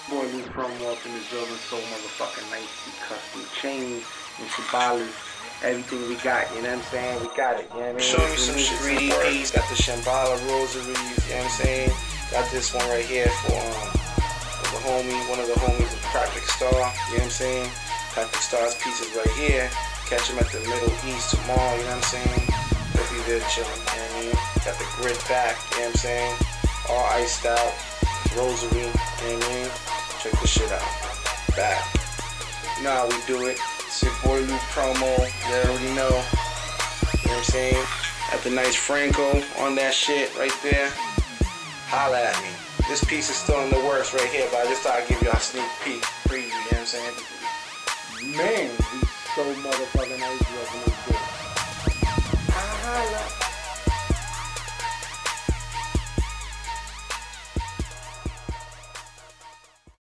Boy Lou Promo up in the building, so motherfucking nice. Custom chains and Shabalas, everything we got, you know what I'm saying? We got it, you know what I mean? Show me some shit. 3 EPs, got the Shambhala rosaries, you know what I'm saying? Got this one right here for one of the homies of Project Star, you know what I'm saying? Project Star's pieces right here. Catch him at the Middle East tomorrow, you know what I'm saying? He'll be there chilling, you know what I mean? Got the grid back, you know what I'm saying? All iced out, rosary, you know what I mean? Check this shit out. Back. You know how we do it. It's your boy Lou Promo, you already know. You know what I'm saying? Got the nice Franco on that shit right there. Holla at me. This piece is still in the works right here, but I just thought I'd give you a sneak peek, preview, you know what I'm saying? Man, we so motherfucking nice up in this bitch. Holla.